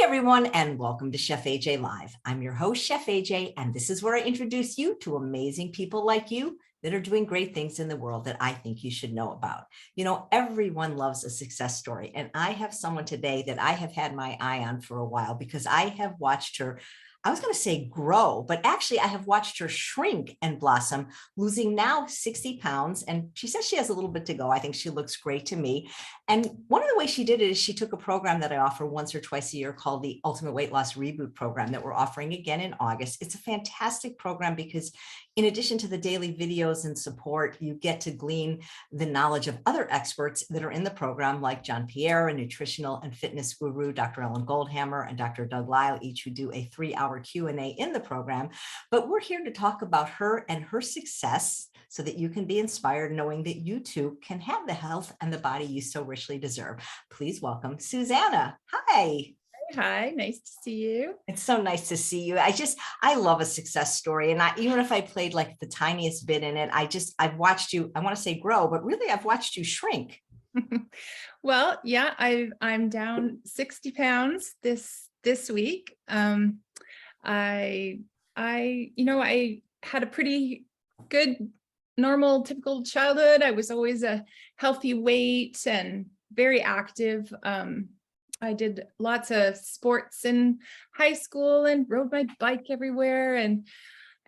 everyone, and welcome to Chef AJ Live. I'm your host, Chef AJ, and this is where I introduce you to amazing people like you that are doing great things in the world that I think you should know about. You know, everyone loves a success story, and I have someone today that I have had my eye on for a while because I have watched her, I was going to say grow, but actually I have watched her shrink and blossom, losing now 60 pounds. And she says she has a little bit to go. I think she looks great to me. And one of the ways she did it is she took a program that I offer once or twice a year called the Ultimate Weight Loss Reboot Program that we're offering again in August. It's a fantastic program because in addition to the daily videos and support, you get to glean the knowledge of other experts that are in the program, like John Pierre, a nutritional and fitness guru, Dr. Goldhamer, and Dr. Doug Lisle, each who do a 3-hour Q&A in the program. But we're here to talk about her and her success so that you can be inspired knowing that you too can have the health and the body you so richly deserve. Please welcome Susanna. Hi. Hi, nice to see you. It's so nice to see you. I love a success story. And even if I played like the tiniest bit in it, I've watched you, I want to say grow, but really I've watched you shrink. Well, yeah, I'm down 60 pounds this week. I had a pretty good, normal, typical childhood. I was always a healthy weight and very active. I did lots of sports in high school and rode my bike everywhere and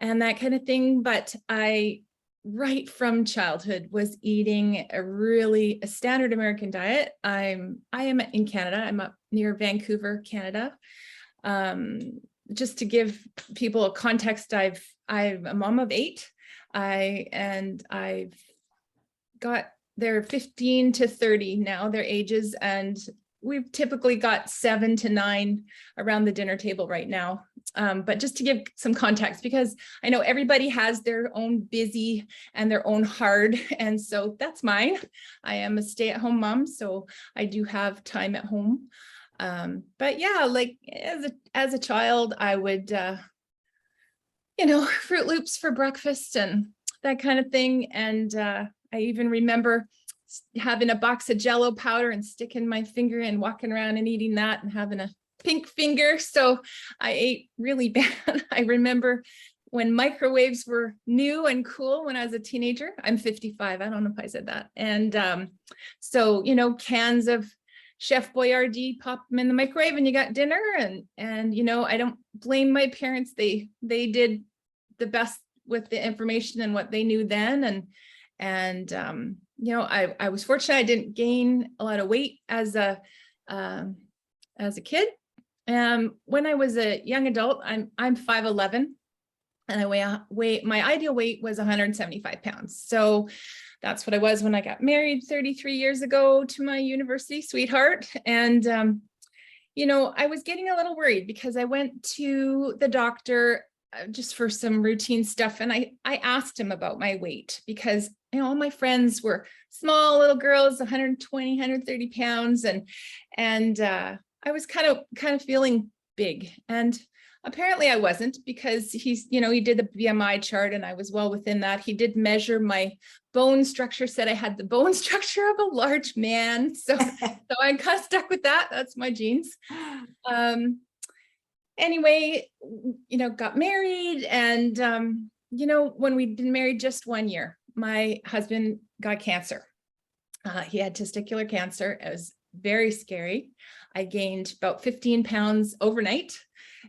that kind of thing. But I, right from childhood, was eating a standard American diet. I am in Canada. I'm up near Vancouver, Canada. Just to give people a context, I'm a mom of 8. I've got, they're 15 to 30 now, their ages, and we've typically got 7 to 9 around the dinner table right now. But just to give some context, because I know everybody has their own busy and their own hard. And so that's mine. I am a stay-at-home mom, so I do have time at home. But yeah, like as a child, I would, Fruit Loops for breakfast and that kind of thing. And I even remember having a box of Jell-O powder and sticking my finger and walking around and eating that and having a pink finger. So I ate really bad. I remember when microwaves were new and cool when I was a teenager. I'm 55. I don't know if I said that. And so, cans of Chef Boyardee, pop them in the microwave and you got dinner. And I don't blame my parents. They did the best with the information and what they knew then. I was fortunate. I didn't gain a lot of weight as a kid. When I was a young adult, I'm 5'11", and I weigh my ideal weight was 175 pounds. So that's what I was when I got married 33 years ago to my university sweetheart. And I was getting a little worried because I went to the doctor just for some routine stuff, and I asked him about my weight because all my friends were small little girls, 120, 130 pounds. And I was kind of feeling big. And apparently I wasn't, because he did the BMI chart and I was well within that. He did measure my bone structure, said I had the bone structure of a large man. So I'm kind of stuck with that. That's my genes. Anyway, got married, and, when we'd been married just 1 year, my husband got cancer. He had testicular cancer. It was very scary. I gained about 15 pounds overnight,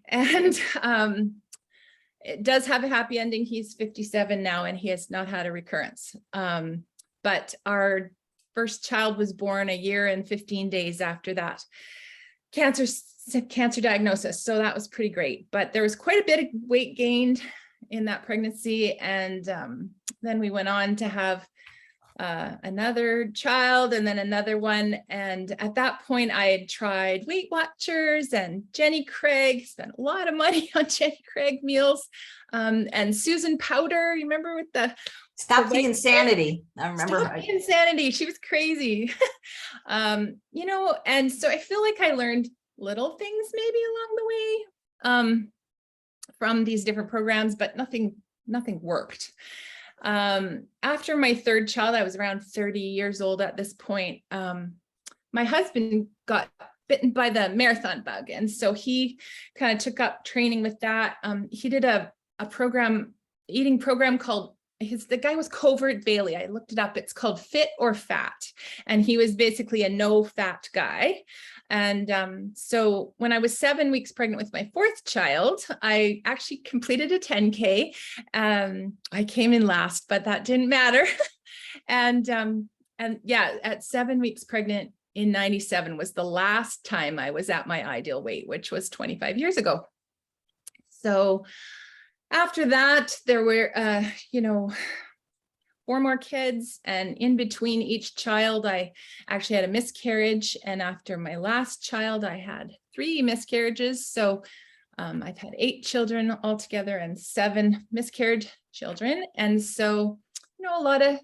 and it does have a happy ending. He's 57 now, and he has not had a recurrence. But our first child was born a year and 15 days after that cancer diagnosis. So that was pretty great, but there was quite a bit of weight gained in that pregnancy. And then we went on to have another child and then another one. And at that point I had tried Weight Watchers and Jenny Craig, spent a lot of money on Jenny Craig meals, and Susan Powder. You remember with the Stop the Insanity. I remember Stop the Insanity. She was crazy. And so I feel like I learned little things maybe along the way from these different programs, but nothing worked. After my third child, I was around 30 years old at this point. My husband got bitten by the marathon bug. And so he kind of took up training with that. He did a eating program called, the guy was Covert Bailey. I looked it up. It's called Fit or Fat. And he was basically a no fat guy. And so when I was 7 weeks pregnant with my fourth child, I actually completed a 10K. I came in last, but that didn't matter. And yeah, at 7 weeks pregnant in 97 was the last time I was at my ideal weight, which was 25 years ago. So after that, there were, 4 more kids, and in between each child, I actually had a miscarriage. And after my last child, I had 3 miscarriages. So I've had 8 children altogether and 7 miscarried children. And so, a lot of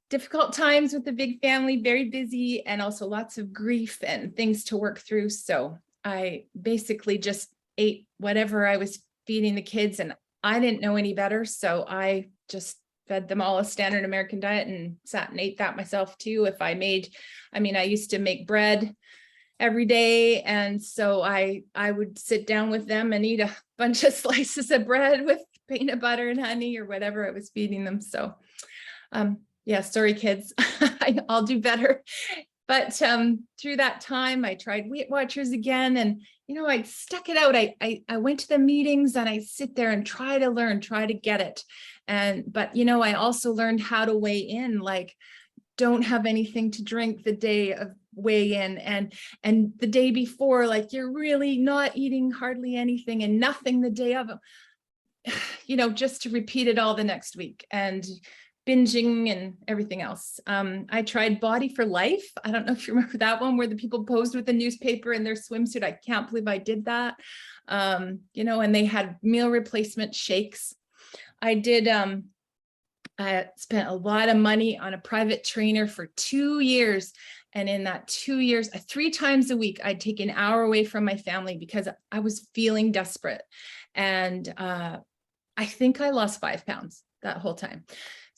difficult times with the big family, very busy, and also lots of grief and things to work through. So I basically just ate whatever I was feeding the kids, and I didn't know any better. So I just fed them all a standard American diet and sat and ate that myself too. I used to make bread every day. And so I would sit down with them and eat a bunch of slices of bread with peanut butter and honey or whatever I was feeding them. So yeah, sorry, kids, I'll do better. But through that time, I tried Weight Watchers again, and I stuck it out. I went to the meetings and I sit there and try to learn, try to get it. But I also learned how to weigh in, like don't have anything to drink the day of weigh in, and the day before, like you're really not eating hardly anything and nothing the day of, just to repeat it all the next week. And binging and everything else. I tried Body for Life. I don't know if you remember that one, where the people posed with the newspaper in their swimsuit. I can't believe I did that. And they had meal replacement shakes. I spent a lot of money on a private trainer for 2 years. And in that 2 years, 3 times a week, I'd take an hour away from my family because I was feeling desperate. And I think I lost 5 pounds that whole time.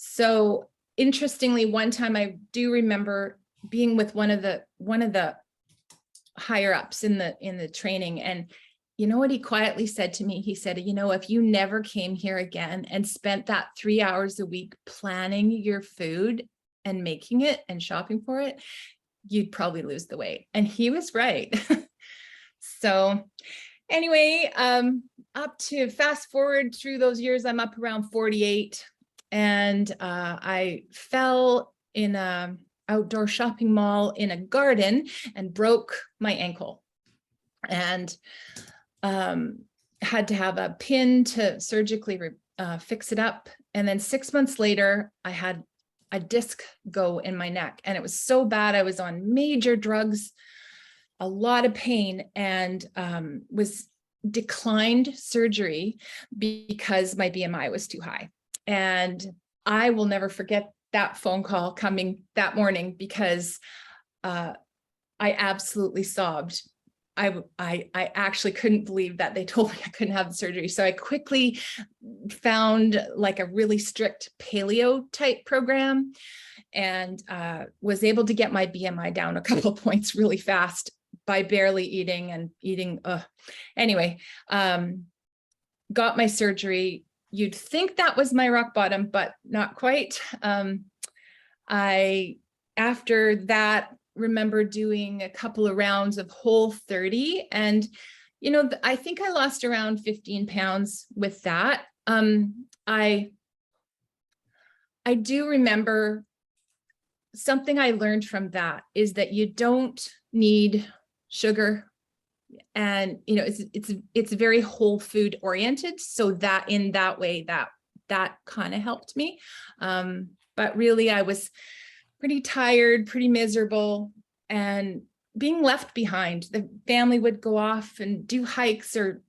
So interestingly, one time I do remember being with one of the higher ups in the training, and you know what he quietly said to me? He said, if you never came here again and spent that 3 hours a week planning your food and making it and shopping for it, you'd probably lose the weight. And he was right. So anyway, up to fast forward through those years, I'm up around 48. And I fell in a outdoor shopping mall in a garden and broke my ankle, and had to have a pin to surgically fix it up. And then 6 months later, I had a disc go in my neck, and it was so bad. I was on major drugs, a lot of pain, and was declined surgery because my BMI was too high. And I will never forget that phone call coming that morning, because I absolutely sobbed. I actually couldn't believe that they told me I couldn't have the surgery. So I quickly found like a really strict paleo type program, and was able to get my BMI down a couple of points really fast by barely eating. Anyway, got my surgery. You'd think that was my rock bottom, but not quite. After that, remember doing a couple of rounds of Whole30, and I think I lost around 15 pounds with that. I do remember something I learned from that is that you don't need sugar, and it's very whole food oriented. So that in that way, that kind of helped me. But really, I was pretty tired, pretty miserable, and being left behind. The family would go off and do hikes or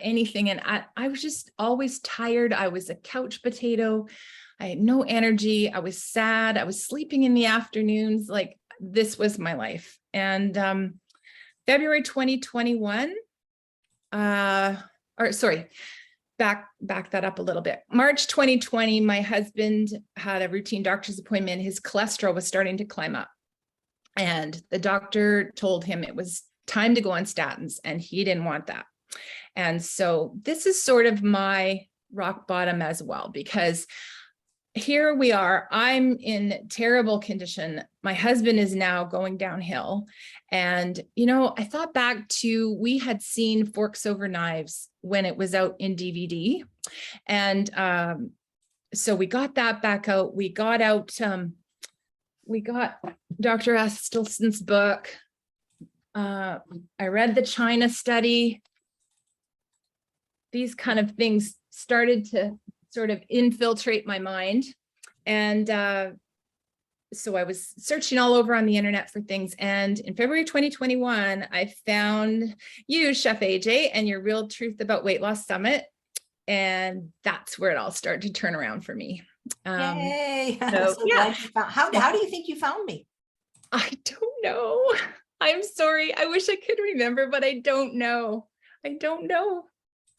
anything, and I was just always tired. I was a couch potato. I had no energy. I was sad. I was sleeping in the afternoons. Like, this was my life. And February 2021, back that up a little bit. March 2020, my husband had a routine doctor's appointment. His cholesterol was starting to climb up. And the doctor told him it was time to go on statins, and he didn't want that. And so this is sort of my rock bottom as well, because here we are, I'm in terrible condition. My husband is now going downhill. And, you know, I thought back to, we had seen Forks Over Knives when it was out in DVD. And so we got that back out. We got Dr. Estelson's book. I read the China study. These kind of things started to sort of infiltrate my mind. And so I was searching all over on the internet for things. And in February 2021, I found you, Chef AJ, and your Real Truth About Weight Loss Summit. And that's where it all started to turn around for me. Yay. I'm So, so yeah. glad you found, how do you think you found me? I don't know. I'm sorry. I wish I could remember, but I don't know. I don't know.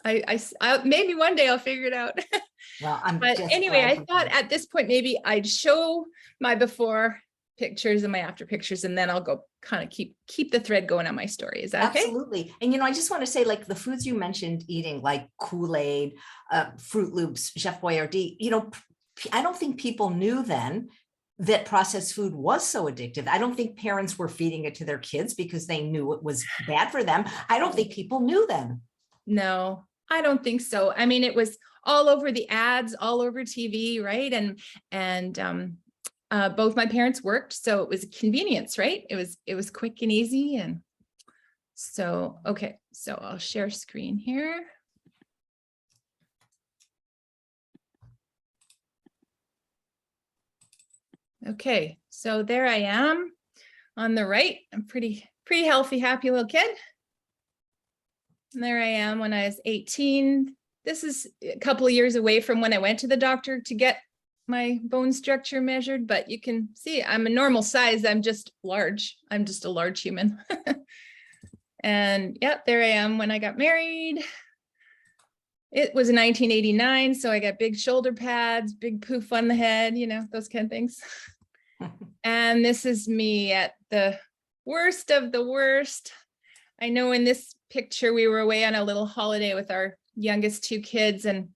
I maybe one day I'll figure it out. Well, I'm But just anyway, glad I you thought did. at this point, maybe I'd show my before pictures and my after pictures, and then I'll go kind of keep the thread going on my story. Is that okay? Absolutely. And, you know, I just want to say, like, the foods you mentioned eating, like Kool-Aid, Fruit Loops, Chef Boyardee, you know, I don't think people knew then that processed food was so addictive. I don't think parents were feeding it to their kids because they knew it was bad for them. I don't think people knew then. No, I don't think so. I mean, it was all over the ads, all over TV, right? And both my parents worked, so it was a convenience, right? It was quick and easy. And so, okay, so I'll share screen here. Okay, so there I am on the right. I'm pretty healthy, happy little kid. And there I am when I was 18. This is a couple of years away from when I went to the doctor to get my bone structure measured, but you can see I'm a normal size. I'm just large. I'm just a large human. And yeah, there I am when I got married. It was in 1989. So I got big shoulder pads, big poof on the head, you know, those kind of things. And this is me at the worst of the worst. I know in this picture, we were away on a little holiday with our youngest two kids, and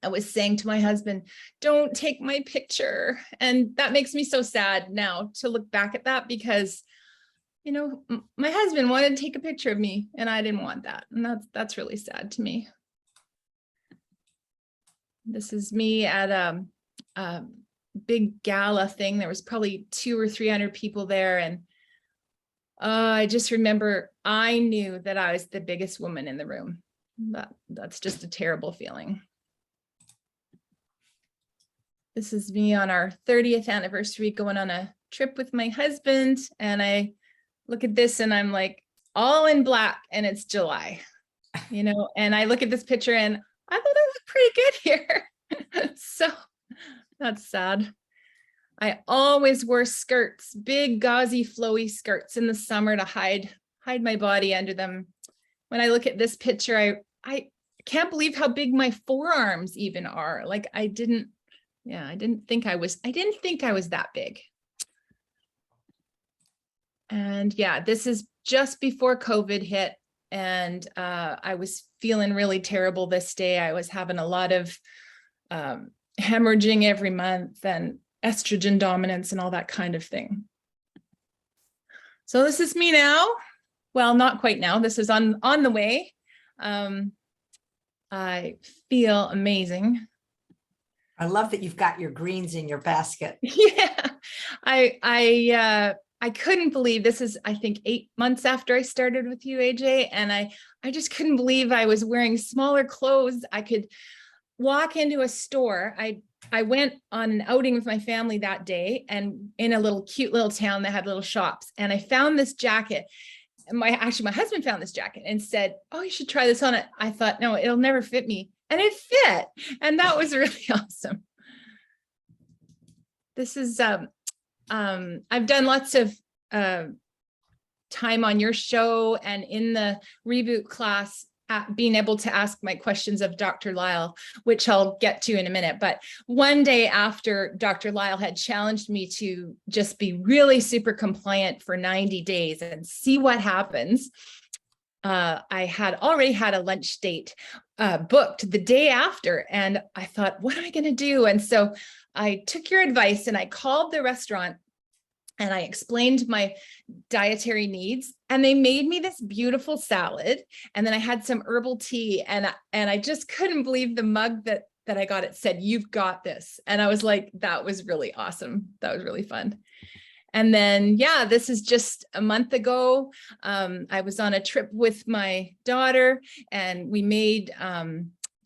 I was saying to my husband, don't take my picture. And that makes me so sad now to look back at that, because, you know, my husband wanted to take a picture of me and I didn't want that. And that's really sad to me. This is me at a big gala thing. There was probably 200 or 300 people there. And I just remember I knew that I was the biggest woman in the room. That's just a terrible feeling. This is me on our 30th anniversary going on a trip with my husband. And I look at this and I'm like, all in black, and it's July, you know, and I look at this picture and I thought I looked pretty good here. So that's sad. I always wore skirts, big gauzy flowy skirts in the summer to hide my body under them. When I look at this picture, I can't believe how big my forearms even are. Like I didn't think I was that big. And yeah, this is just before COVID hit. And I was feeling really terrible this day. I was having a lot of hemorrhaging every month and estrogen dominance and all that kind of thing. So this is me now. Well, not quite now. This is on the way. I feel amazing. I love that you've got your greens in your basket. Yeah, I couldn't believe this is, I think, 8 months after I started with you, AJ, and I just couldn't believe I was wearing smaller clothes. I could walk into a store. I went on an outing with my family that day, and in a little cute little town that had little shops, and I found this jacket. And my husband found this jacket and said, "Oh, you should try this on." It. I thought, no, it'll never fit me. And it fit. And that was really awesome. This is, I've done lots of time on your show, and in the reboot class, being able to ask my questions of Dr. Lisle, which I'll get to in a minute. But one day after Dr. Lisle had challenged me to just be really super compliant for 90 days and see what happens, I had already had a lunch date booked the day after. And I thought, what am I going to do? And so I took your advice and I called the restaurant and I explained my dietary needs, and they made me this beautiful salad. And then I had some herbal tea, and I just couldn't believe the mug that I got. It said, "You've got this." And I was like, that was really awesome. That was really fun. And then, yeah, this is just a month ago. I was on a trip with my daughter, and we made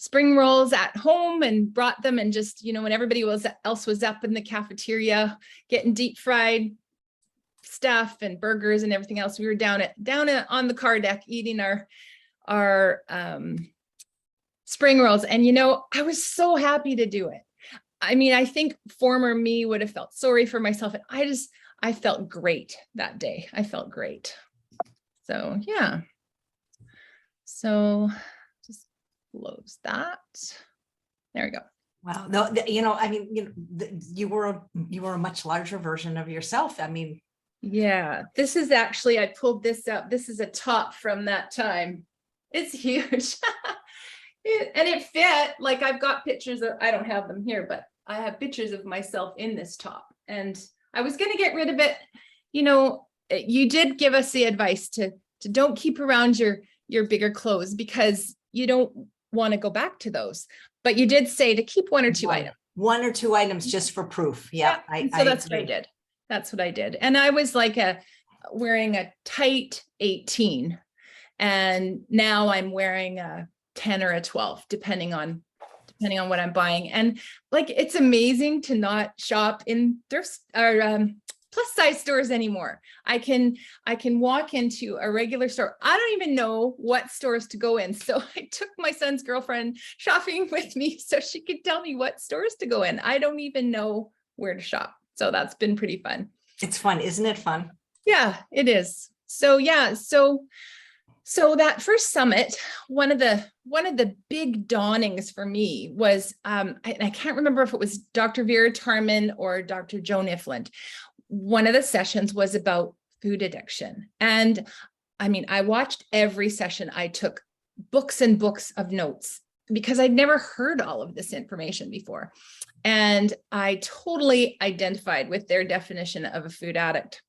spring rolls at home and brought them, and just, when everybody else was up in the cafeteria getting deep fried stuff and burgers and everything else, we were down on the car deck eating our spring rolls. And I was so happy to do it. I mean, I think former me would have felt sorry for myself, and I felt great that day. I felt great. So yeah. So just close that. There we go. Wow. No, I mean, you were a much larger version of yourself. I mean, yeah, this is actually, I pulled this up. This is a top from that time. It's huge. And it fit. Like, I've got pictures of, I don't have them here, but I have pictures of myself in this top. And I was going to get rid of it. You did give us the advice to don't keep around your bigger clothes, because you don't want to go back to those. But you did say to keep one or two items. One or two items just for proof. Yeah. So that's what I did. That's what I did. And I was like wearing a tight 18. And now I'm wearing a 10 or a 12, depending on what I'm buying. And like, it's amazing to not shop in thrift or plus size stores anymore. I can walk into a regular store. I don't even know what stores to go in. So I took my son's girlfriend shopping with me so she could tell me what stores to go in. I don't even know where to shop. So that's been pretty fun. It's fun. Isn't it fun? Yeah, it is. So yeah. So that first summit, one of the big dawnings for me was, I can't remember if it was Dr. Vera Tarman or Dr. Joan Ifland. One of the sessions was about food addiction. And I mean, I watched every session. I took books and books of notes because I'd never heard all of this information before. And I totally identified with their definition of a food addict.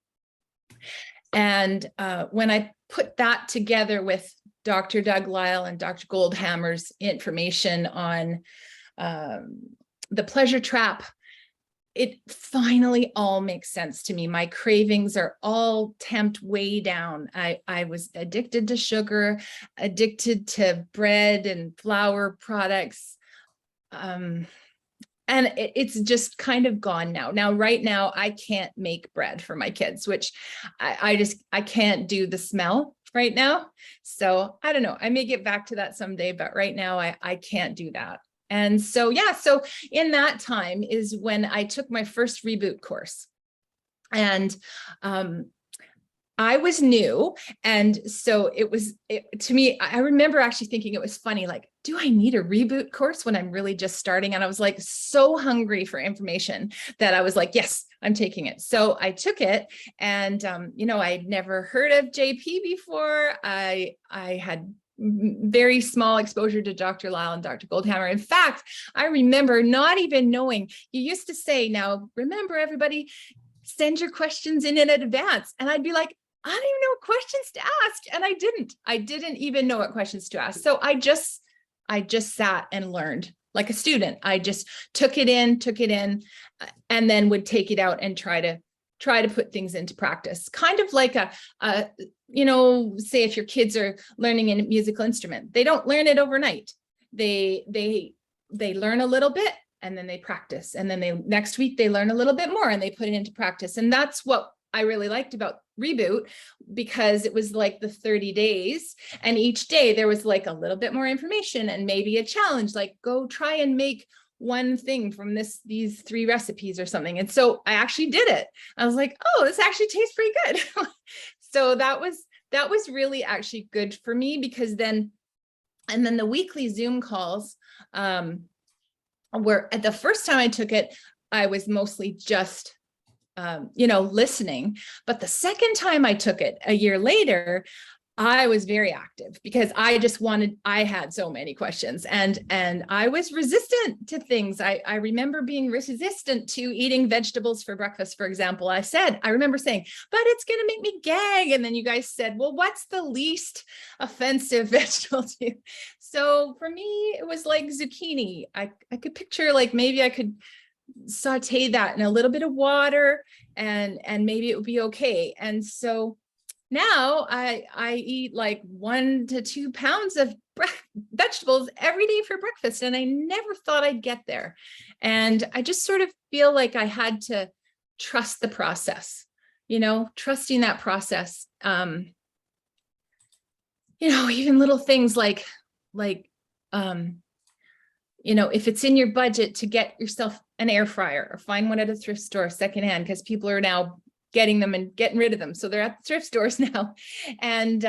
And when I put that together with Dr. Doug Lisle and Dr. Goldhamer's information on the pleasure trap, it finally all makes sense to me. My cravings are all tamped way down. I was addicted to sugar, addicted to bread and flour products. And it's just kind of gone now. Now, right now, I can't make bread for my kids, which I can't do the smell right now. So I don't know. I may get back to that someday, but right now I can't do that. And so, yeah, so in that time is when I took my first reboot course. And I was new. And so to me, I remember actually thinking it was funny, like, do I need a reboot course when I'm really just starting? And I was like, so hungry for information that I was like, yes, I'm taking it. So I took it, and, I'd never heard of JP before. I had very small exposure to Dr. Lisle and Dr. Goldhamer. In fact, I remember not even knowing, you used to say, now, remember everybody, send your questions in advance. And I'd be like, I don't even know what questions to ask. And I didn't even know what questions to ask. So I just sat and learned like a student. I just took it in, and then would take it out and try to put things into practice. Kind of like say if your kids are learning a musical instrument, they don't learn it overnight. They learn a little bit, and then they practice. And then next week they learn a little bit more and they put it into practice. And that's what I really liked about Reboot, because it was like the 30 days, and each day there was like a little bit more information and maybe a challenge, like go try and make one thing from these 3 recipes or something. And so I actually did it. I was like, oh, this actually tastes pretty good. So that was really actually good for me, because then And then the weekly Zoom calls, where at the first time I took it, I was mostly just, listening. But the second time I took it a year later, I was very active because I had so many questions, and I was resistant to things. I remember being resistant to eating vegetables for breakfast, for example. I remember saying, but it's going to make me gag. And then you guys said, well, what's the least offensive vegetable to you? So for me, it was like zucchini. I could picture like maybe I could saute that in a little bit of water and maybe it would be okay. And so now I eat like 1 to 2 pounds of vegetables every day for breakfast. And I never thought I'd get there. And I just sort of feel like I had to trust the process, trusting that process. Even little things like, if it's in your budget to get yourself an air fryer or find one at a thrift store secondhand, because people are now getting them and getting rid of them. So they're at the thrift stores now. And,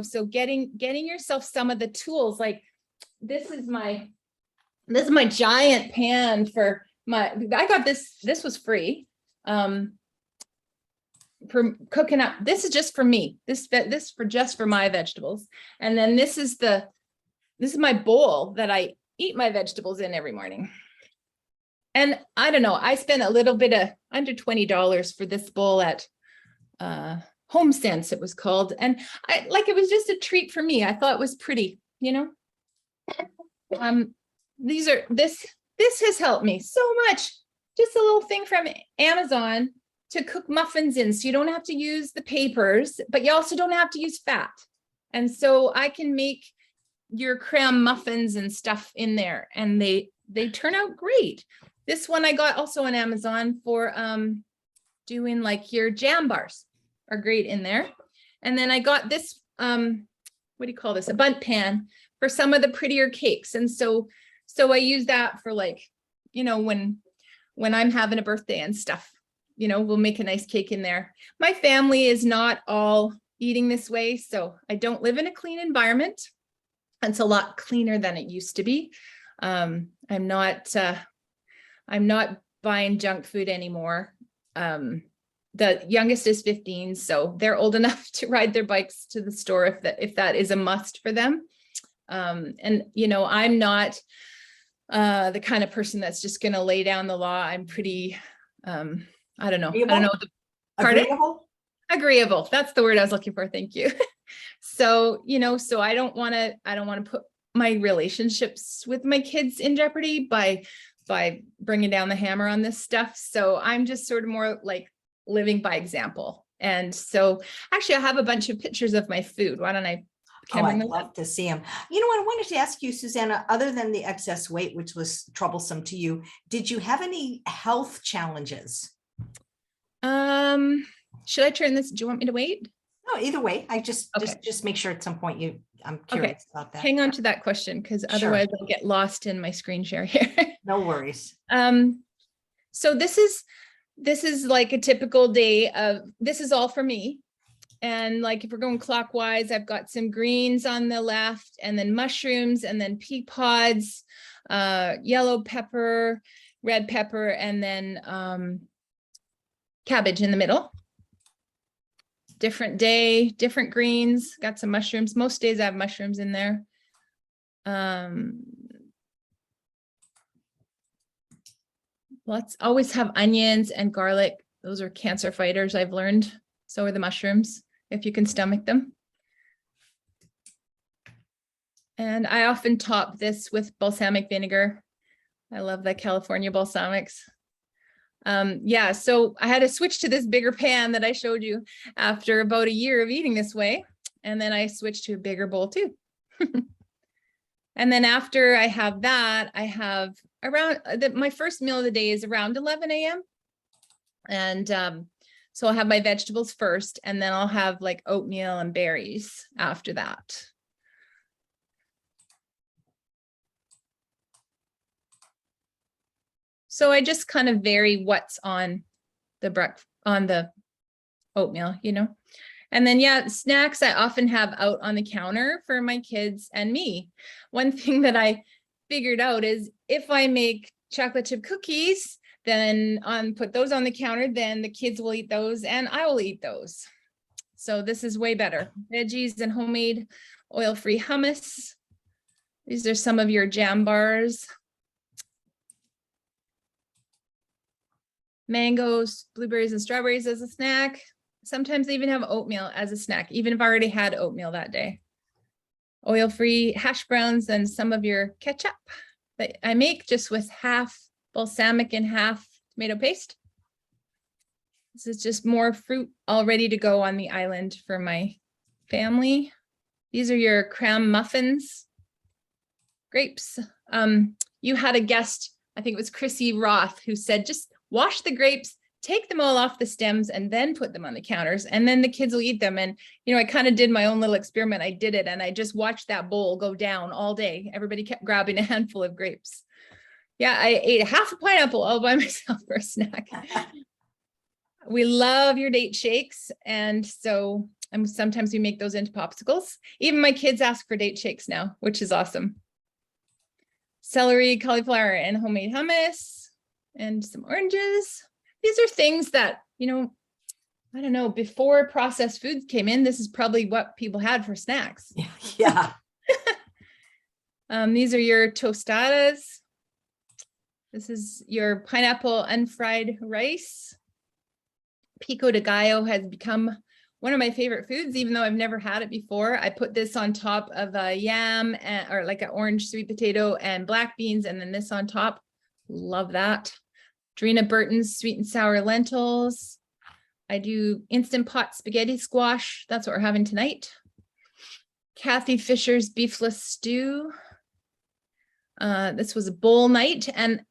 so getting yourself some of the tools, like this is my giant pan for I got this was free, for cooking up. This is just for me, this for just for my vegetables. And then this is my bowl that I eat my vegetables in every morning. And I don't know, I spent a little bit of under $20 for this bowl at Home Sense, it was called. And it was just a treat for me. I thought it was pretty, this has helped me so much. Just a little thing from Amazon to cook muffins in. So you don't have to use the papers, but you also don't have to use fat. And so I can make your creme muffins and stuff in there, and they turn out great. This one I got also on Amazon for doing like your jam bars are great in there. And then I got this, what do you call this? A bundt pan for some of the prettier cakes. And so I use that for like, when I'm having a birthday and stuff, we'll make a nice cake in there. My family is not all eating this way, so I don't live in a clean environment. It's a lot cleaner than it used to be. I'm not buying junk food anymore. The youngest is 15, so they're old enough to ride their bikes to the store if that is a must for them. And I'm not the kind of person that's just going to lay down the law. I'm pretty, I don't know. Agreeable? I don't know. Pardon? Agreeable? Agreeable. That's the word I was looking for. Thank you. So, so I don't want to put my relationships with my kids in jeopardy by bringing down the hammer on this stuff. So I'm just sort of more like living by example. And so actually I have a bunch of pictures of my food. Why don't I? I'd love to see them. I wanted to ask you, Susanna, other than the excess weight, which was troublesome to you, did you have any health challenges? Should I turn this? Do you want me to wait? No, either way. I just Okay. just make sure at some point I'm curious about that. Hang on to that question, because otherwise I'll get lost in my screen share here. No worries. So this is like a typical day this is all for me. And like, if we're going clockwise, I've got some greens on the left, and then mushrooms, and then pea pods, yellow pepper, red pepper, and then cabbage in the middle. Different day, different greens, got some mushrooms. Most days I have mushrooms in there. Let's always have onions and garlic. Those are cancer fighters, I've learned. So are the mushrooms, if you can stomach them. And I often top this with balsamic vinegar. I love the California balsamics. So I had to switch to this bigger pan that I showed you after about a year of eating this way. And then I switched to a bigger bowl too. And then after I have that, I have around my first meal of the day is around 11 a.m. And so I'll have my vegetables first, and then I'll have like oatmeal and berries after that. So I just kind of vary what's on the oatmeal, And then, yeah, snacks I often have out on the counter for my kids and me. One thing that I figured out is if I make chocolate chip cookies, then put those on the counter, then the kids will eat those and I will eat those. So this is way better. Veggies and homemade oil-free hummus. These are some of your jam bars. Mangoes, blueberries, and strawberries as a snack. Sometimes they even have oatmeal as a snack, even if I already had oatmeal that day. Oil-free hash browns and some of your ketchup that I make just with half balsamic and half tomato paste. This is just more fruit all ready to go on the island for my family. These are your cram muffins. Grapes. You had a guest, I think it was Chrissy Roth, who said, just wash the grapes, take them all off the stems, and then put them on the counters, and then the kids will eat them. And, you know, I kind of did my own little experiment. I did it, and I just watched that bowl go down all day. Everybody kept grabbing a handful of grapes. Yeah, I ate half a pineapple all by myself for a snack. We love your date shakes. And so sometimes we make those into popsicles. Even my kids ask for date shakes now, which is awesome. Celery, cauliflower, and homemade hummus, and some oranges. These are things that, you know, I don't know, before processed foods came in, this is probably what people had for snacks. Yeah. These are your tostadas. This is your pineapple unfried rice. Pico de gallo has become one of my favorite foods, even though I've never had it before. I put this on top of a yam or like an orange sweet potato and black beans, and then this on top. Love that. Drina Burton's sweet and sour lentils. I do Instant Pot spaghetti squash. That's what we're having tonight. Kathy Fisher's beefless stew. This was a bowl night, and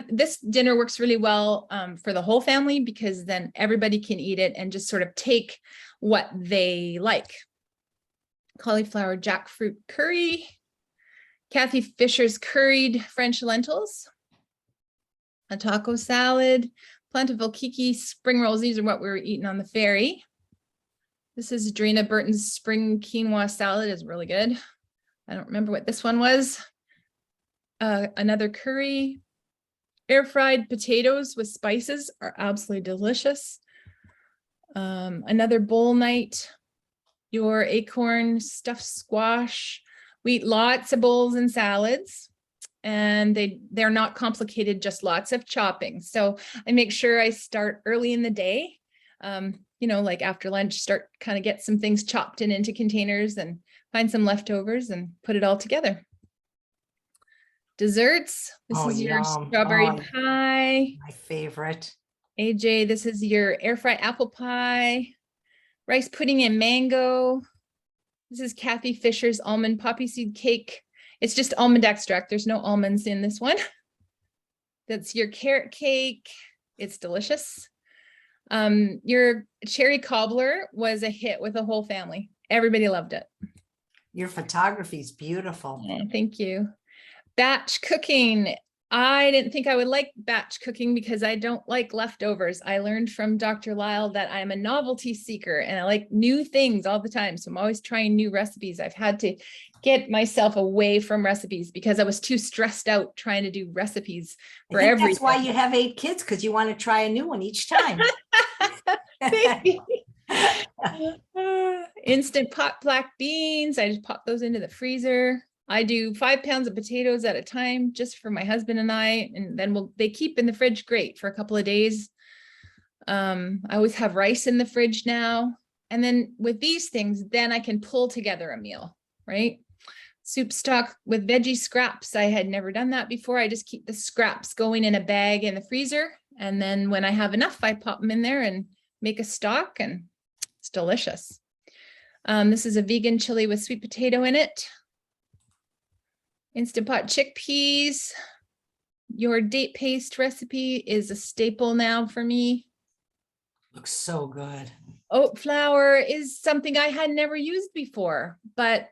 this dinner works really well for the whole family, because then everybody can eat it and just sort of take what they like. Cauliflower jackfruit curry. Kathy Fisher's curried French lentils. A taco salad. Plentiful Kiki spring rolls. These are what we were eating on the ferry. This is Drina Burton's spring quinoa salad. Is really good. I don't remember what this one was. Another curry. Air fried potatoes with spices are absolutely delicious. Another bowl night. Your acorn stuffed squash. We eat lots of bowls and salads, and they're not complicated, just lots of chopping. So I make sure I start early in the day, you know, like after lunch, start kind of get some things chopped into containers and find some leftovers and put it all together. Desserts. This is your strawberry pie. My favorite. AJ, this is your air fried apple pie. Rice pudding and mango. This is Kathy Fisher's almond poppy seed cake. It's just almond extract. There's no almonds in this one. That's your carrot cake. It's delicious. Your cherry cobbler was a hit with the whole family. Everybody loved it. Your photography is beautiful. Yeah, thank you. Batch cooking. I didn't think I would like batch cooking because I don't like leftovers. I learned from Dr. Lisle that I'm a novelty seeker and I like new things all the time. So I'm always trying new recipes. I've had to get myself away from recipes because I was too stressed out trying to do recipes for everything. That's why you have 8 kids, because you want to try a new one each time. Instant pot black beans. I just pop those into the freezer. I do 5 pounds of potatoes at a time just for my husband and I, and then they keep in the fridge great for a couple of days. I always have rice in the fridge now. And then with these things, then I can pull together a meal, right? Soup stock with veggie scraps. I had never done that before. I just keep the scraps going in a bag in the freezer. And then when I have enough, I pop them in there and make a stock, and it's delicious. This is a vegan chili with sweet potato in it. Instant Pot chickpeas. Your date paste recipe is a staple now for me. Looks so good. Oat flour is something I had never used before, but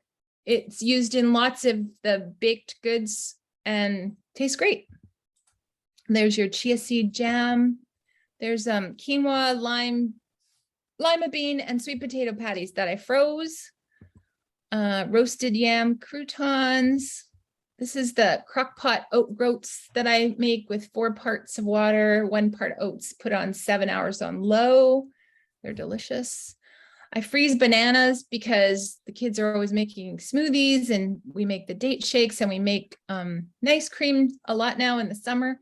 it's used in lots of the baked goods and tastes great. There's your chia seed jam. There's quinoa, lime, lima bean and sweet potato patties that I froze, roasted yam croutons. This is the crock pot oat groats that I make with 4 parts of water, 1 part oats, put on 7 hours on low. They're delicious. I freeze bananas because the kids are always making smoothies, and we make the date shakes, and we make nice cream a lot now in the summer.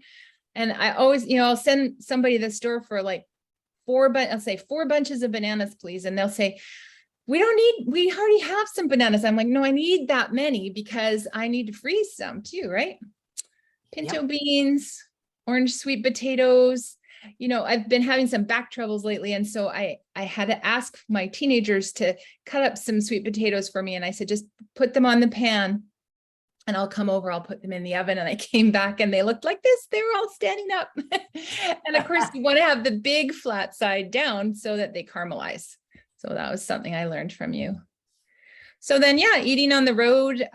And I always, I'll send somebody to the store for like I'll say 4 bunches of bananas, please. And they'll say, we already have some bananas. I'm like, no, I need that many because I need to freeze some too, right? Pinto beans, orange sweet potatoes. I've been having some back troubles lately. And so I had to ask my teenagers to cut up some sweet potatoes for me. And I said, just put them on the pan and I'll come over, I'll put them in the oven. And I came back and they looked like this. They were all standing up. And of course, you want to have the big flat side down so that they caramelize. So that was something I learned from you. So then, eating on the road.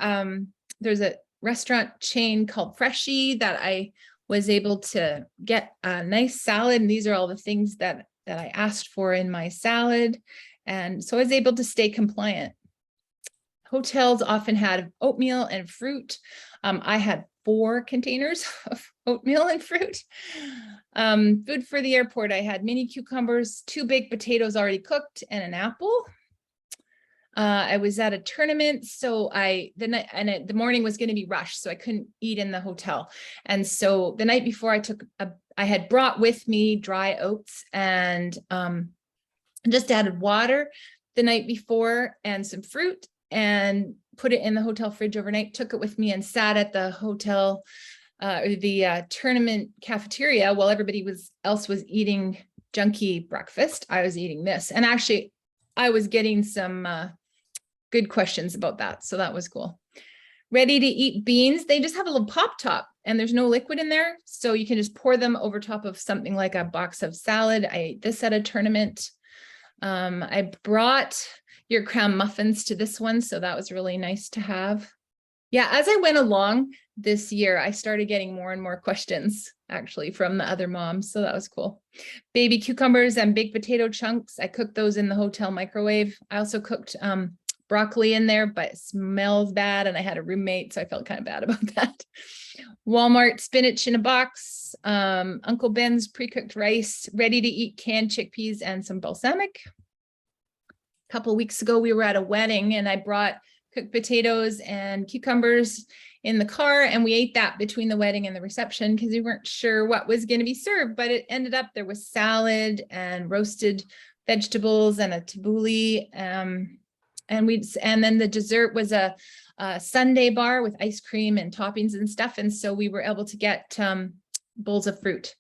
There's a restaurant chain called Freshie that I was able to get a nice salad. And these are all the things that I asked for in my salad. And so I was able to stay compliant. Hotels often had oatmeal and fruit. I had 4 containers of oatmeal and fruit. Food for the airport, I had mini cucumbers, 2 baked potatoes already cooked, and an apple. I was at a tournament, so the morning was going to be rushed, so I couldn't eat in the hotel. And so the night before, I had brought with me dry oats and just added water the night before and some fruit and put it in the hotel fridge overnight, took it with me and sat at the hotel the tournament cafeteria while everybody else was eating junky breakfast. I was eating this, and actually I was getting some good questions about that. So that was cool. Ready to eat beans. They just have a little pop top and there's no liquid in there. So you can just pour them over top of something like a box of salad. I ate this at a tournament. I brought your crown muffins to this one. So that was really nice to have. Yeah, as I went along this year, I started getting more and more questions actually from the other moms. So that was cool. Baby cucumbers and baked potato chunks. I cooked those in the hotel microwave. I also cooked broccoli in there, but it smells bad. And I had a roommate, so I felt kind of bad about that. Walmart spinach in a box. Uncle Ben's pre-cooked rice, ready to eat canned chickpeas and some balsamic. A couple of weeks ago, we were at a wedding and I brought cooked potatoes and cucumbers in the car, and we ate that between the wedding and the reception because we weren't sure what was going to be served, but it ended up there was salad and roasted vegetables and a tabbouleh, and then the dessert was a sundae bar with ice cream and toppings and stuff, and so we were able to get bowls of fruit,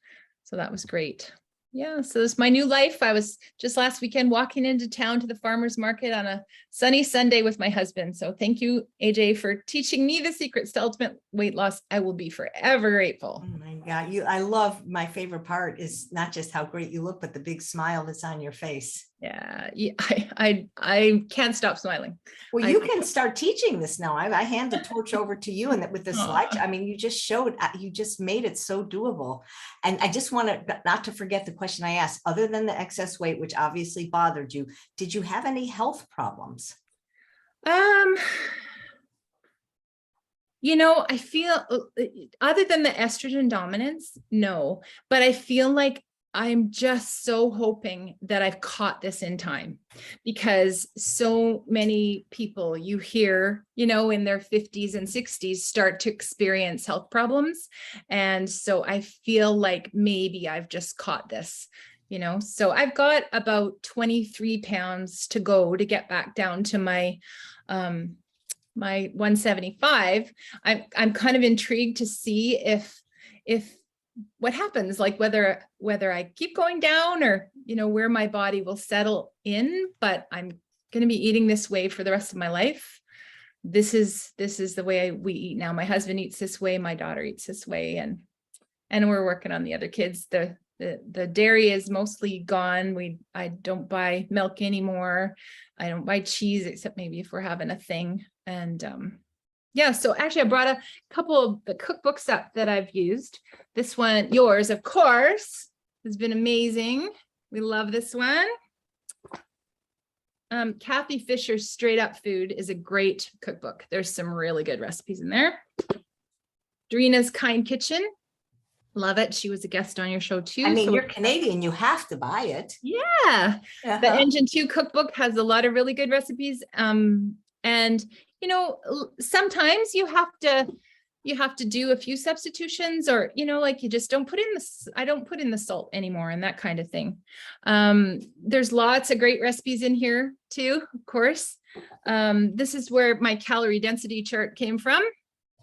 so that was great. Yeah, so this is my new life. I was just last weekend walking into town to the farmer's market on a sunny Sunday with my husband. So thank you, AJ, for teaching me the secrets to ultimate weight loss. I will be forever grateful. Oh my God, I love, my favorite part is not just how great you look, but the big smile that's on your face. Yeah, I can't stop smiling. Well, you can start teaching this now. I hand the torch over to you, and with the slide, I mean, you just made it so doable. And I just want to not to forget the question I asked. Other than the excess weight, which obviously bothered you, did you have any health problems? I feel other than the estrogen dominance, no, but I feel like I'm just so hoping that I've caught this in time, because so many people you hear, in their 50s and 60s start to experience health problems. And so I feel like maybe I've just caught this, so I've got about 23 pounds to go to get back down to my 175. I'm kind of intrigued to see if what happens, like whether I keep going down or, where my body will settle in, but I'm going to be eating this way for the rest of my life. This is the way we eat now. My husband eats this way. My daughter eats this way. And we're working on the other kids. The dairy is mostly gone. I don't buy milk anymore. I don't buy cheese, except maybe if we're having a thing. And, yeah, so actually I brought a couple of the cookbooks up that I've used. This one, yours, of course, has been amazing. We love this one. Kathy Fisher's Straight Up Food is a great cookbook. There's some really good recipes in there. Drina's Kind Kitchen. Love it. She was a guest on your show too. I mean, so you're Canadian, you have to buy it. yeah. The Engine 2 cookbook has a lot of really good recipes. And you know, sometimes you have to do a few substitutions, or, you know, like you just don't put in I don't put in the salt anymore and that kind of thing. There's lots of great recipes in here too, of course. This is where my calorie density chart came from,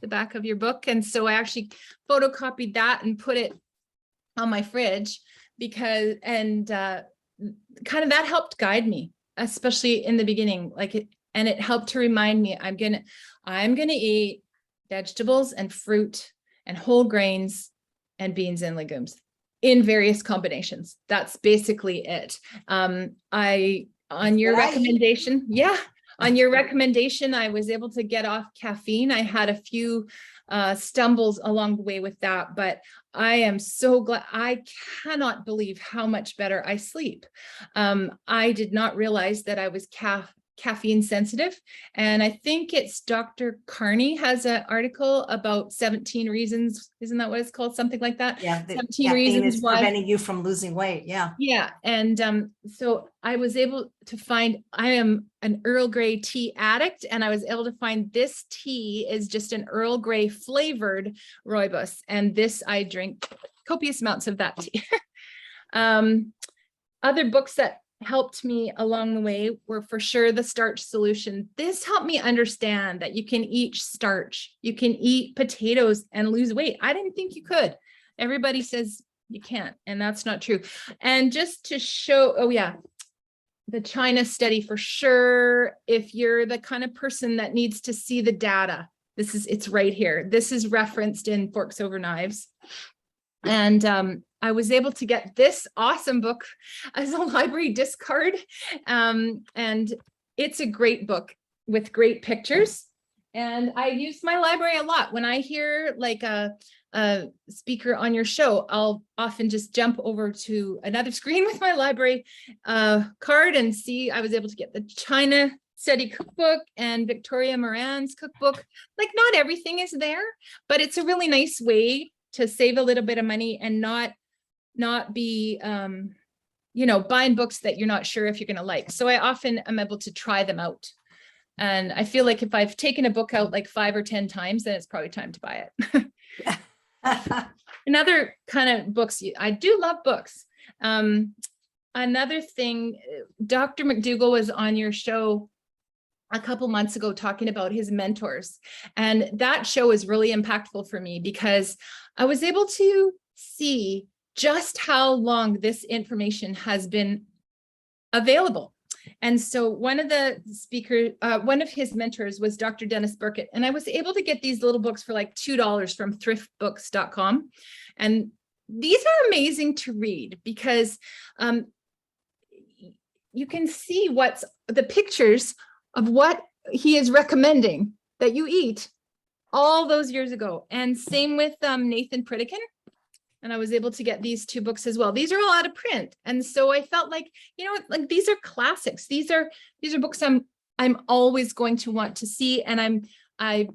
the back of your book. And so I actually photocopied that and put it on my fridge because, and kind of that helped guide me, especially in the beginning, and it helped to remind me I'm gonna eat vegetables and fruit and whole grains and beans and legumes in various combinations. That's basically it. On your recommendation, I was able to get off caffeine. I had a few stumbles along the way with that, but I am so glad. I cannot believe how much better I sleep. I did not realize that I was caffeine sensitive. And I think it's Dr. Carney has an article about 17 reasons. Isn't that what it's called? Something like that. Yeah. 17 reasons is why preventing you from losing weight. Yeah. Yeah. And so I was able to find, I am an Earl Grey tea addict, and I was able to find this tea is just an Earl Grey flavored rooibos. And this, I drink copious amounts of that tea. Other books that helped me along the way were for sure The Starch Solution. This helped me understand that you can eat starch, you can eat potatoes and lose weight. I didn't think you could. Everybody says you can't, and that's not true. And just to show, oh yeah, the China study for sure. If you're the kind of person that needs to see the data, it's right here. This is referenced in Forks Over Knives. And I was able to get this awesome book as a library discard. And it's a great book with great pictures. And I use my library a lot. When I hear like a speaker on your show, I'll often just jump over to another screen with my library card and see. I was able to get the China Study cookbook and Victoria Moran's cookbook. Like, not everything is there, but it's a really nice way to save a little bit of money and not be, you know, buying books that you're not sure if you're going to like. So I often am able to try them out. And I feel like if I've taken a book out like 5 or 10 times, then it's probably time to buy it. Another kind of books, I do love books. Another thing, Dr. McDougall was on your show a couple months ago talking about his mentors. And that show is really impactful for me because I was able to see just how long this information has been available. And so one of his mentors was Dr. Dennis Burkett. And I was able to get these little books for like $2 from thriftbooks.com. And these are amazing to read because you can see what's the pictures of what he is recommending that you eat all those years ago. And same with Nathan Pritikin. And I was able to get these 2 books as well. These are all out of print. And so I felt like, you know, like these are classics. These are books I'm always going to want to see. And I,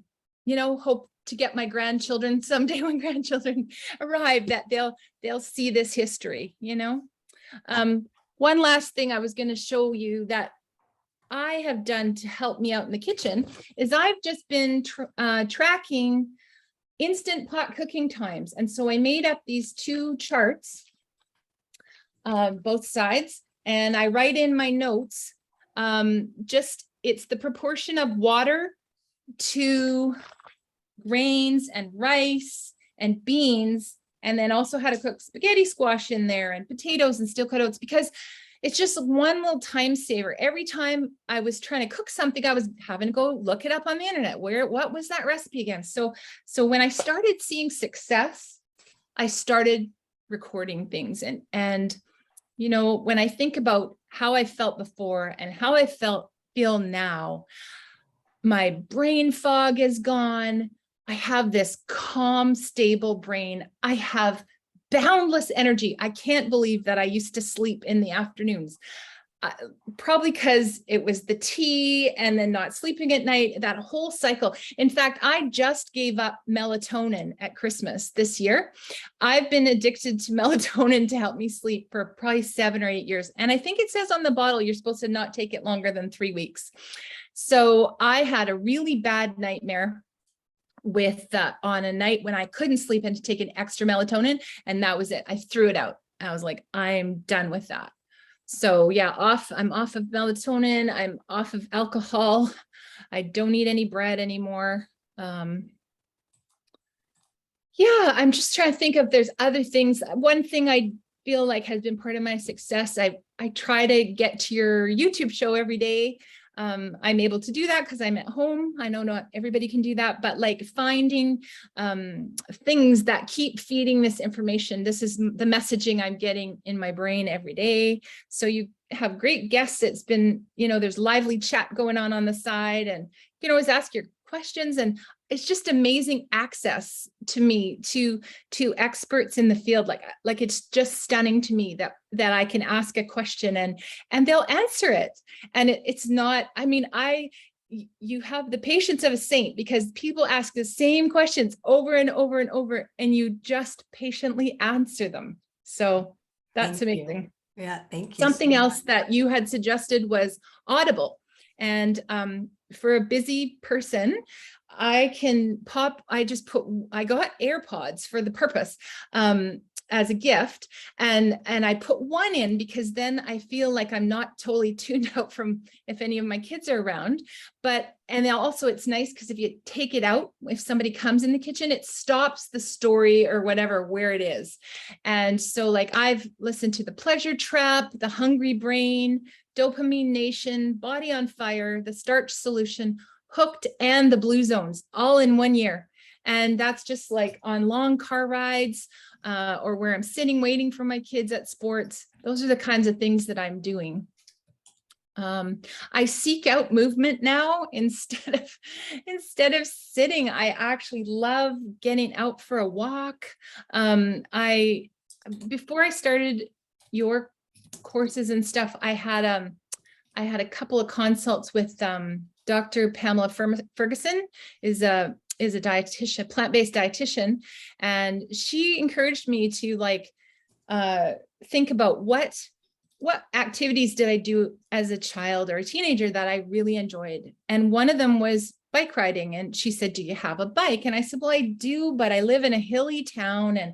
you know, hope to get my grandchildren someday when grandchildren arrive, that they'll see this history, you know. One last thing I was going to show you that I have done to help me out in the kitchen is I've just been tracking instant pot cooking times. And so I made up these 2 charts, both sides, and I write in my notes, it's the proportion of water to grains and rice and beans, and then also how to cook spaghetti squash in there and potatoes and steel cut oats, because it's just one little time saver. Every time I was trying to cook something, I was having to go look it up on the internet. What was that recipe again? So when I started seeing success, I started recording things. And you know, when I think about how I felt before and how I feel now, my brain fog is gone. I have this calm, stable brain. I have boundless energy. I can't believe that I used to sleep in the afternoons. probably because it was the tea and then not sleeping at night, that whole cycle. In fact, I just gave up melatonin at Christmas this year. I've been addicted to melatonin to help me sleep for probably 7 or 8 years. And I think it says on the bottle, you're supposed to not take it longer than 3 weeks. So I had a really bad nightmare with on a night when I couldn't sleep and to take an extra melatonin. And that was it. I threw it out. I was like, I'm done with that. So yeah, I'm off of melatonin. I'm off of alcohol. I don't eat any bread anymore. Yeah, I'm just trying to think if there's other things. One thing I feel like has been part of my success. I try to get to your YouTube show every day. I'm able to do that because I'm at home. I know not everybody can do that, but like finding things that keep feeding this information. This is the messaging I'm getting in my brain every day. So you have great guests. It's been, there's lively chat going on the side, and you can always ask your questions, and it's just amazing access to me to experts in the field. Like it's just stunning to me that I can ask a question and they'll answer it. And it's not, you have the patience of a saint, because people ask the same questions over and over and over, and you just patiently answer them. So that's amazing. Yeah, thank you. Something else that you had suggested was Audible. And for a busy person, I got AirPods for the purpose as a gift. And I put one in because then I feel like I'm not totally tuned out from if any of my kids are around. And also it's nice because if you take it out, if somebody comes in the kitchen, it stops the story or whatever where it is. And so like I've listened to The Pleasure Trap, The Hungry Brain, Dopamine Nation, Body on Fire, The Starch Solution, Hooked, and The Blue Zones all in 1 year. And that's just like on long car rides or where I'm sitting waiting for my kids at sports. Those are the kinds of things that I'm doing. I seek out movement now instead of sitting. I actually love getting out for a walk. Before I started your courses and stuff, I had a couple of consults with Dr. Pamela Ferguson is a dietitian, plant-based dietitian, and she encouraged me to think about what activities did I do as a child or a teenager that I really enjoyed. And one of them was bike riding. And she said, "Do you have a bike?" And I said, "Well, I do, but I live in a hilly town and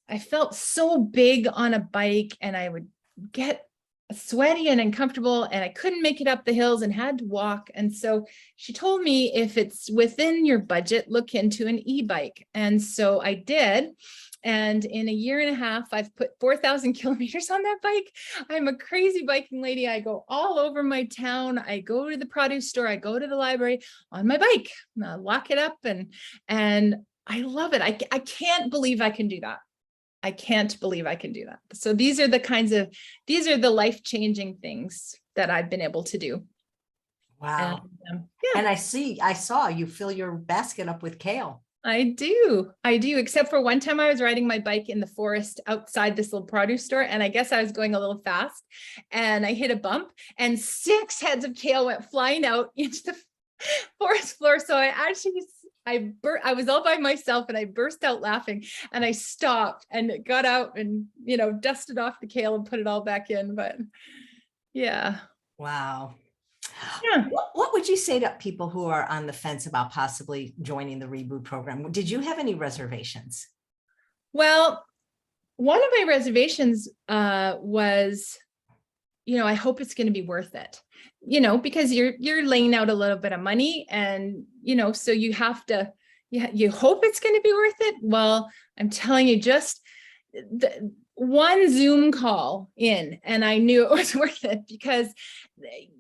I felt so big on a bike and I would get sweaty and uncomfortable and I couldn't make it up the hills and had to walk." And so she told me, if it's within your budget, look into an e-bike. And so I did. And in a year and a half, I've put 4,000 kilometers on that bike. I'm a crazy biking lady. I go all over my town. I go to the produce store. I go to the library on my bike. I lock it up and I love it. I can't believe I can do that. I can't believe I can do that. So these are the life-changing things that I've been able to do. Wow. And, And I saw you fill your basket up with kale. I do, except for one time I was riding my bike in the forest outside this little produce store. And I guess I was going a little fast and I hit a bump and 6 heads of kale went flying out into the forest floor. So I was all by myself and I burst out laughing and I stopped and got out and, dusted off the kale and put it all back in. But yeah. Wow. Yeah. What would you say to people who are on the fence about possibly joining the Reboot program? Did you have any reservations? Well, one of my reservations was, I hope it's going to be worth it, because you're laying out a little bit of money and, so you have to, you hope it's going to be worth it. Well, I'm telling you, just the one Zoom call in and I knew it was worth it, because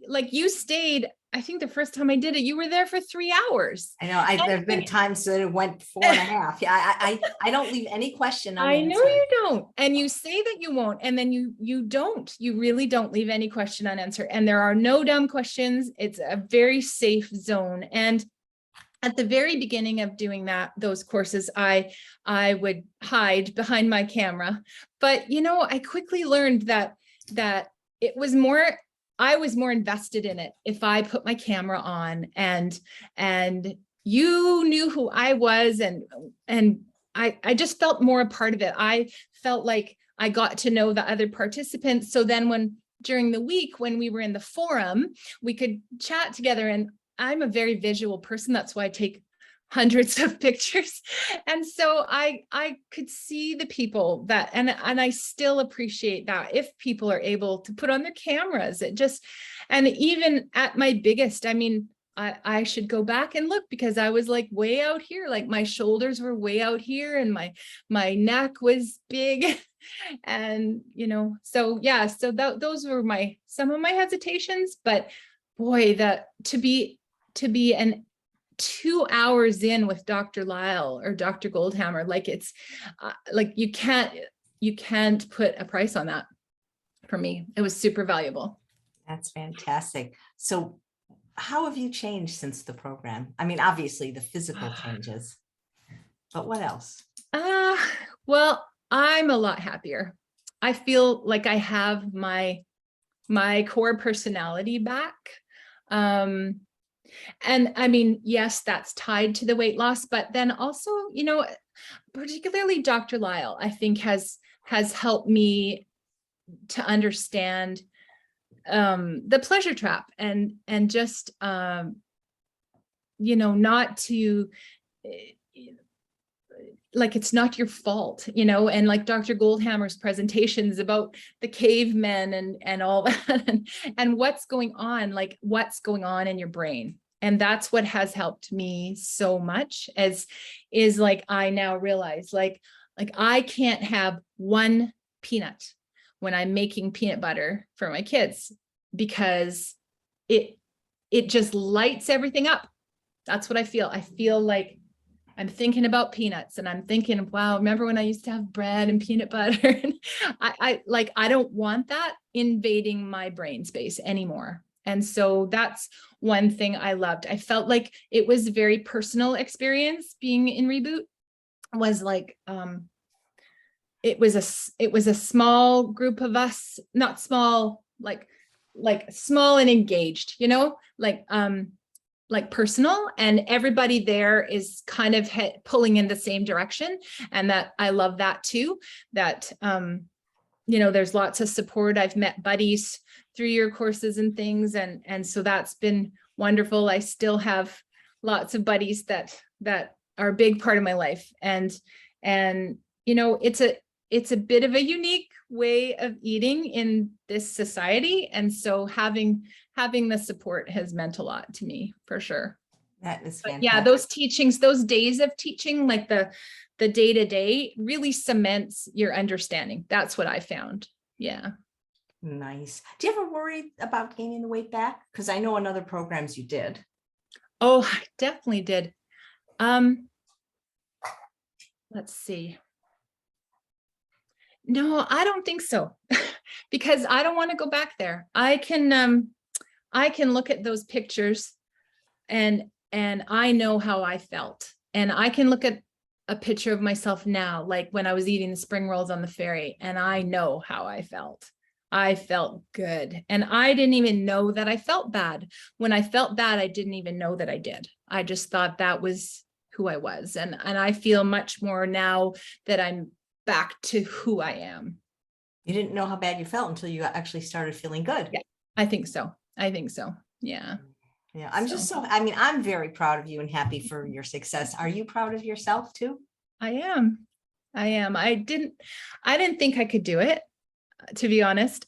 like you stayed, I think the first time I did it, you were there for 3 hours. I know there've been times that it went 4.5. Yeah. I don't leave any question unanswered. I know you don't. And you say that you won't, and then you don't, you really don't leave any question unanswered. And there are no dumb questions. It's a very safe zone. And at the very beginning of doing those courses, I would hide behind my camera, but I quickly learned that it was more I was more invested in it if I put my camera on and you knew who I was, and I just felt more a part of it. I felt like I got to know the other participants. So then during the week, when we were in the forum, we could chat together, and I'm a very visual person. That's why I take hundreds of pictures. And so I could see the people that, and I still appreciate that if people are able to put on their cameras, and even at my biggest, I mean, I should go back and look, because I was like way out here, like my shoulders were way out here and my neck was big. And, so yeah, so those were some of my hesitations, but boy, to be an 2 hours in with Dr. Lisle or Dr. Goldhamer, like it's like you can't put a price on that. For me, it was super valuable. That's fantastic. So how have you changed since the program? I mean, obviously the physical changes, but what else? Well, I'm a lot happier. I feel like I have my core personality back. And I mean, yes, that's tied to the weight loss, but then also, particularly Dr. Lisle, I think has helped me to understand the pleasure trap and just, not to, like, it's not your fault, and like Dr. Goldhamer's presentations about the cavemen and all that, and what's going on in your brain. And that's what has helped me so much, is like, I now realize like I can't have one peanut when I'm making peanut butter for my kids, because it just lights everything up. That's what I feel. I feel like I'm thinking about peanuts, and I'm thinking, wow, remember when I used to have bread and peanut butter? I don't want that invading my brain space anymore. And so that's one thing I loved. I felt like it was a very personal experience being in Reboot. Was like, it was a small group of us, not small, like small and engaged, like personal, and everybody there is kind of pulling in the same direction. And that I love that too, that, there's lots of support. I've met buddies through your courses and things. And so that's been wonderful. I still have lots of buddies that are a big part of my life. And it's a bit of a unique way of eating in this society. And so having the support has meant a lot to me, for sure. That is fantastic. Yeah, those teachings, those days of teaching, like the day-to-day, really cements your understanding. That's what I found. Yeah. Nice. Do you ever worry about gaining the weight back? Because I know in other programs you did. Oh, I definitely did. Let's see. No, I don't think so, because I don't want to go back there. I can look at those pictures and I know how I felt, and I can look at a picture of myself now, like when I was eating the spring rolls on the ferry, and I know how I felt. I felt good. And I didn't even know that I felt bad. When I felt bad, I didn't even know that I did. I just thought that was who I was. And I feel much more now that I'm back to who I am. You didn't know how bad you felt until you actually started feeling good. Yeah, I think so. Yeah. Yeah. I'm very proud of you and happy for your success. Are you proud of yourself too? I am. I didn't think I could do it, to be honest.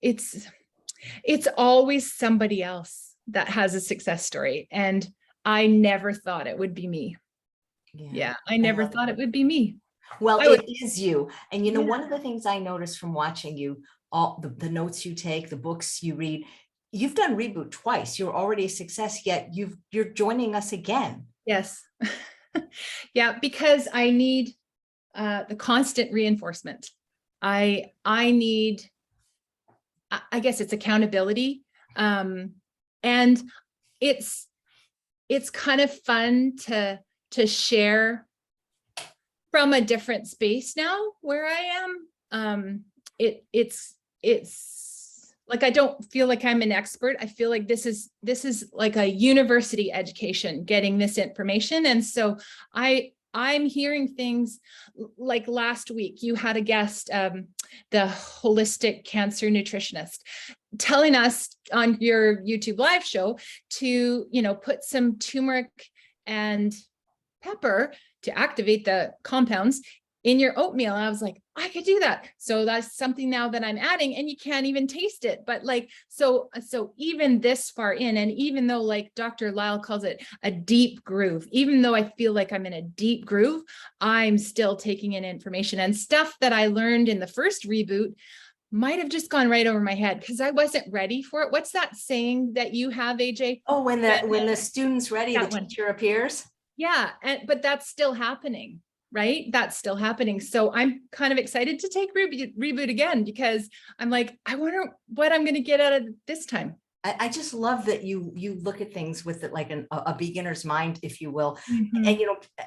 It's always somebody else that has a success story. And I never thought it would be me. Yeah. I never thought it would be me. Well, it is you. And one of the things I noticed from watching you, all the notes you take, the books you read, you've done Reboot twice. You're already a success, yet you're joining us again. Yes. Yeah, because I need the constant reinforcement. I need, I guess it's accountability. And it's kind of fun to share from a different space now where I am. It's like, I don't feel like I'm an expert. I feel like this is like a university education, getting this information. And so I'm hearing things like last week, you had a guest, the holistic cancer nutritionist, telling us on your YouTube live show to, put some turmeric and pepper to activate the compounds in your oatmeal. And I was like, I could do that. So that's something now that I'm adding, and you can't even taste it. But like, so even this far in, and even though like Dr. Lisle calls it a deep groove, even though I feel like I'm in a deep groove, I'm still taking in information and stuff that I learned in the first reboot might have just gone right over my head because I wasn't ready for it. What's that saying that you have, AJ? Oh, when the student's ready, the teacher appears. Yeah, but that's still happening, right? That's still happening. So I'm kind of excited to take reboot again, because I'm like, I wonder what I'm going to get out of this time. I just love that you look at things with it like a beginner's mind, if you will. Mm-hmm. And,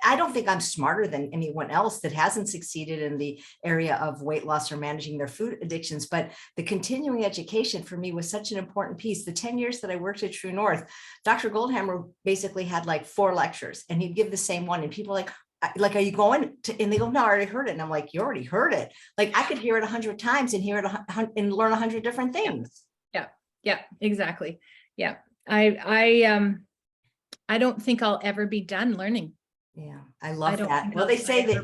I don't think I'm smarter than anyone else that hasn't succeeded in the area of weight loss or managing their food addictions. But the continuing education for me was such an important piece. The 10 years that I worked at True North, Dr. Goldhamer basically had like 4 lectures, and he'd give the same one. And people like, are you going to, and they go, no, I already heard it. And I'm like, you already heard it. Like I could hear it 100 times and hear it and learn 100 different things. Yeah, exactly. Yeah. I don't think I'll ever be done learning. Yeah, I love that. Well, they say that,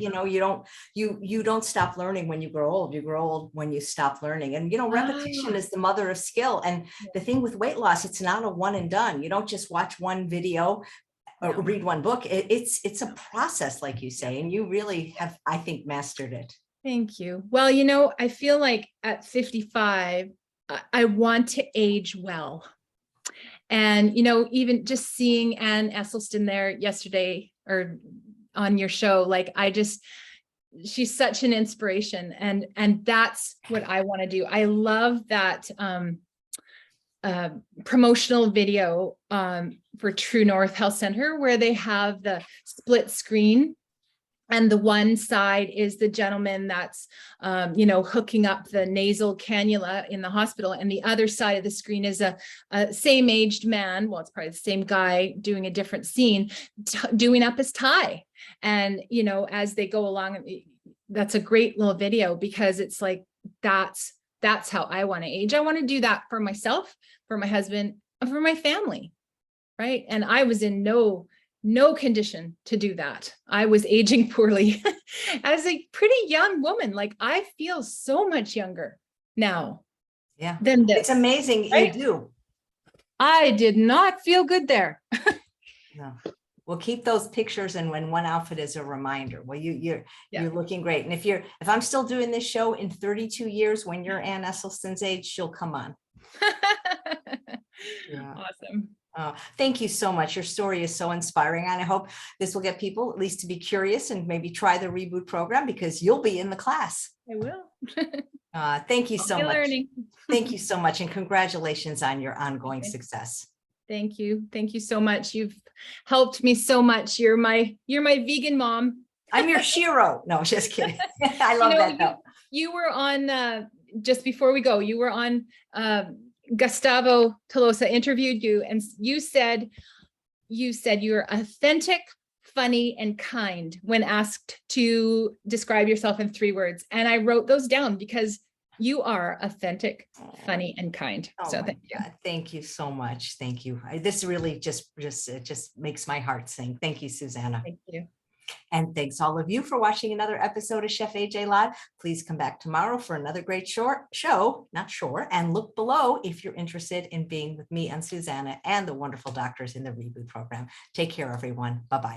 you don't stop learning when you grow old. You grow old when you stop learning. And, repetition is the mother of skill. And the thing with weight loss, it's not a one and done. You don't just watch one video or read one book. It's a process, like you say, and you really have, I think, mastered it. Thank you. Well, I feel like at 55, I want to age well. And, even just seeing Ann Esselstyn there yesterday or on your show, like she's such an inspiration, and that's what I want to do. I love that promotional video for True North Health Center, where they have the split screen. And the one side is the gentleman that's, hooking up the nasal cannula in the hospital. And the other side of the screen is a same aged man. Well, it's probably the same guy doing a different scene, doing up his tie. And, as they go along, that's a great little video, because it's like, that's how I want to age. I want to do that for myself, for my husband, and for my family. Right. And I was in no condition to do that. I was aging poorly as a pretty young woman. Like I feel so much younger now. Yeah. Than this. It's amazing. Right? You do. I did not feel good there. No. We'll keep those pictures, and when one outfit is a reminder. Well, you're looking great. And if I'm still doing this show in 32 years, when you're Ann Esselstyn's age, she'll come on. Yeah. Awesome. Thank you so much. Your story is so inspiring, and I hope this will get people at least to be curious and maybe try the reboot program, because you'll be in the class. I will. Thank you so much. Learning. Thank you so much, and congratulations on your ongoing success. Thank you. Thank you so much. You've helped me so much. You're my vegan mom. I'm your Shiro. No, just kidding. I love that though. You were on just before we go. You were on. Gustavo Tolosa interviewed you, and you said you're authentic, funny, and kind when asked to describe yourself in 3 words. And I wrote those down because you are authentic, funny, and kind. So thank you. Thank you so much. Thank you. This really just makes my heart sing. Thank you, Susanna. Thank you. And thanks all of you for watching another episode of Chef AJ Live. Please come back tomorrow for another great show, and look below if you're interested in being with me and Susanna and the wonderful doctors in the reboot program. Take care, everyone. Bye-bye.